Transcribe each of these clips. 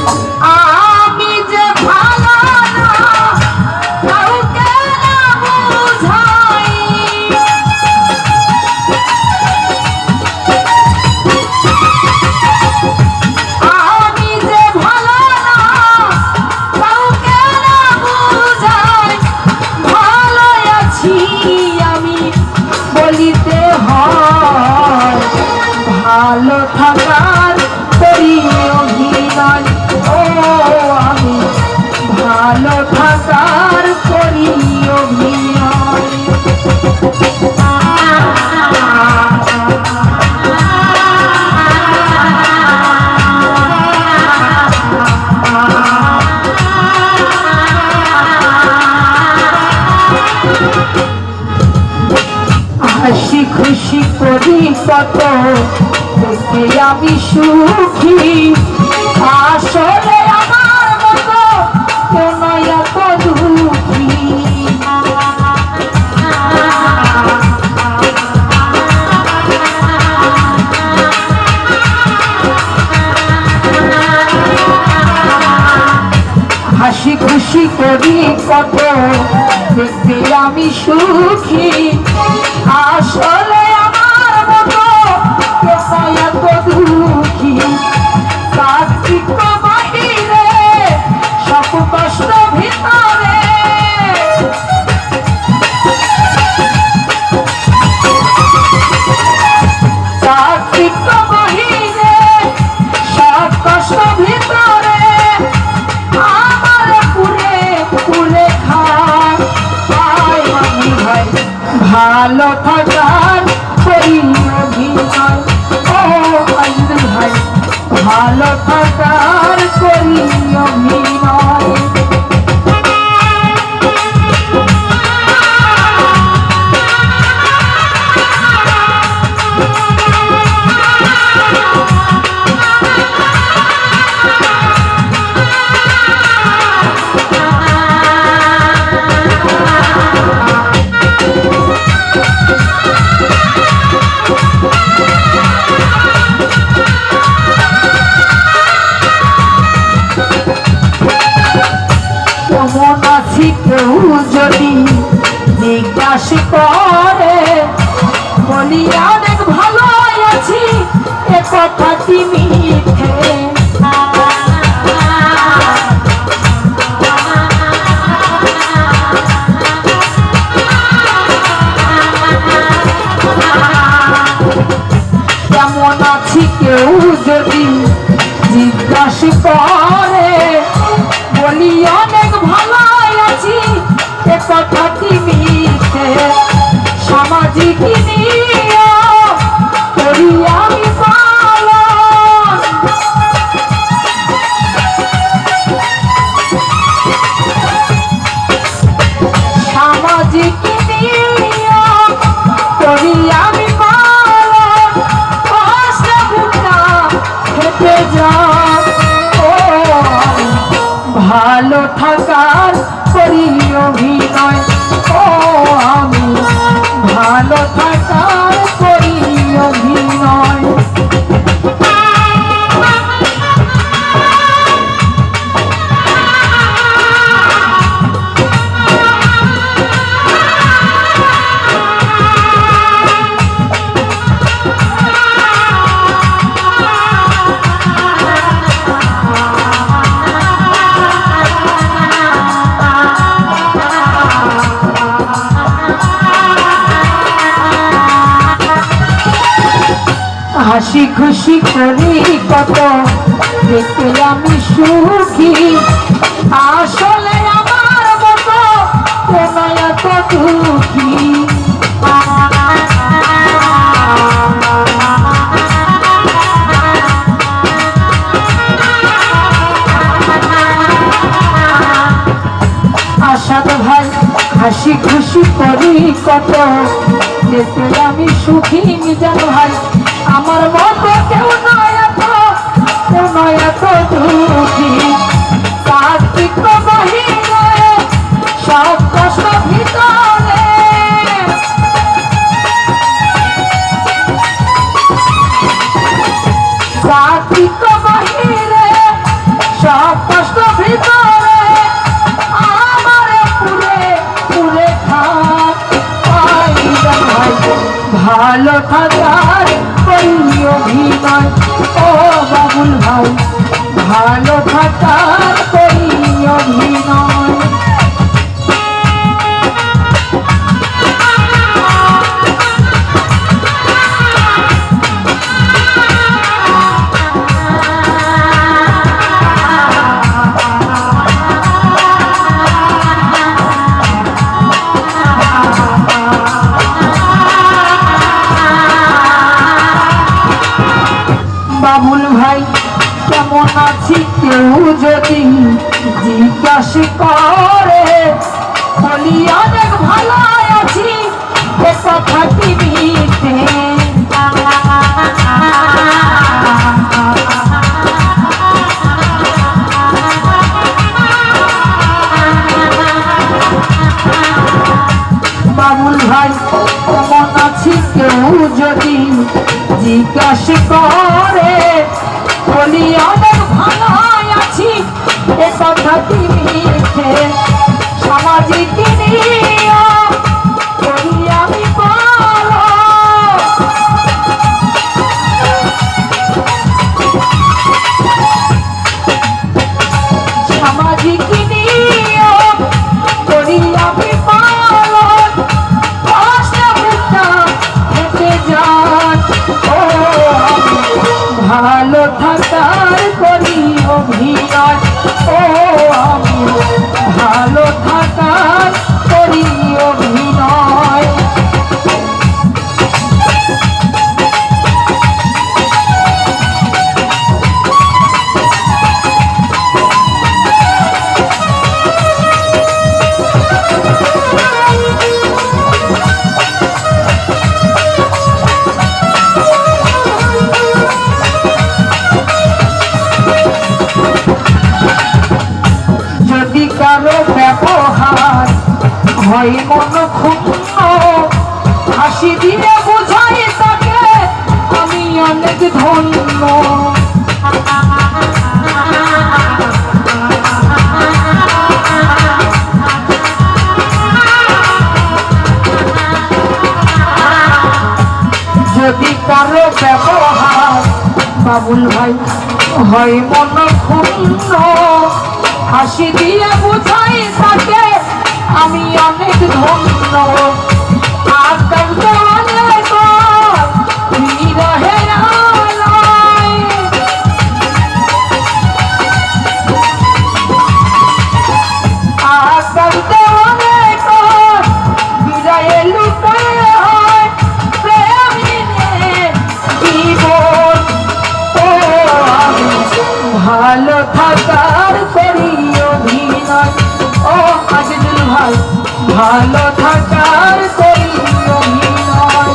আমি যে ভালো না কাউকে না বুঝাই, আমি যে ভালো না কাউকে না বুঝাই, ভালো আছি আমি বলিতে হয়, ভালো থাকার করি অভিনয়। ও আমি ভালো থাকার করি অভিনয়। হাসি খুশি করি কত দেখে আমি সুখী, আসলে আমার মতো কেন এত দুঃখী। হাসি খুশি করি কত দেখতে আমি সুখী, আসলে আমার মতো এত দুঃখী। কার্তিক বাহিরে সব কষ্ট ভিতরে, কার্তিক বাহিরে সব কষ্ট ভিতরে আমার পুরে পুরে খায়। আমি ভাই ভালো থাকার করি অভিনয়। ও ভাই ভালো থাকার করি অভিনয়। কেমন আছি কেউ যদি জিজ্ঞাসা করে, বলি অনেক ভালো আছি, এ কথাটি মিথ্যে। কেমন আছি কেউ যদি জিজ্ঞাসা করে, বলি অনেক ভালো আছি, এ কথাটি মিথ্যে। সামাজিক নিয়ম করি আমি পালন, সামাজিক নিয়ম করি আমি পালন, কষ্ট ভুগনা খেতে যাও। ও ভালো থাকার করি অভিনয়। ও আমি ভালো থাকার করি অভিনয়। হাসি খুশি করি কত দেখতে আমি সুখী, আসলে আমার মতো কেন এত দুঃখী। আসাদ ভাই হাসি খুশি করি কত দেখতে আমি সুখী। মিজান ভাই আমার মতো কেউ নয় এত দুঃখী। কার্তিক বাহিরে সব কষ্ট ভিতরে, কার্তিক বাহিরে সব ভালো থাকার করি অভিনয়। বাবুল ভাই কেমন আছি কেউ যদি জিজ্ঞাসা করে, বলি অনেক ভালো আছি এ কথা কি মিথ্যে। বাবুল ভাই কেমন আছি কেউ যদি জিজ্ঞাসা করে, বলি অনেক ভালো আছি এ কথা কি মিথ্যে। সামাজিক নিয়ম করি আমি পালন, সামাজিক নিয়ম করি আমি পালন। হেঁটে যান ও ভালো থাকার করি অভিনয়, ও আমি ভালো থাকার করি অভিনয়। কারো ব্যবহার হয় মন ক্ষুণ্ণ, হাসি দিয়ে বোঝাই তাকে আমি অনেক ধন্য। যদি কারো ব্যবহার বাবুল ভাই হয় মন ক্ষুণ্ণ, হাসি দিয়ে বুঝাই তাকে আমি অনেক ধন্য। আজকাল তো অনেক বিরহের আলোয়, আজকাল তো অনেক বিরহে লুকায় হয় প্রেমিনের জীবন। ও আমি ভালো থাকার করি অভিনয়, ও আজিজুল ভাই ভালো থাকার করি অভিনয়।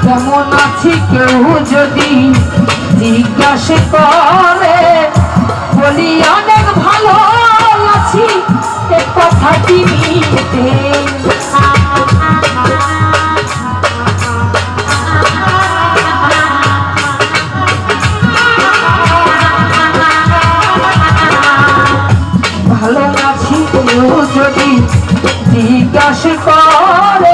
কেমন আছি কেউ যদি জিজ্ঞাসা করে, বলি অনেক ভালো আছি এ কথা কি মিথ্যে। ভালো আছি কেউ যদি জিজ্ঞাসা করে,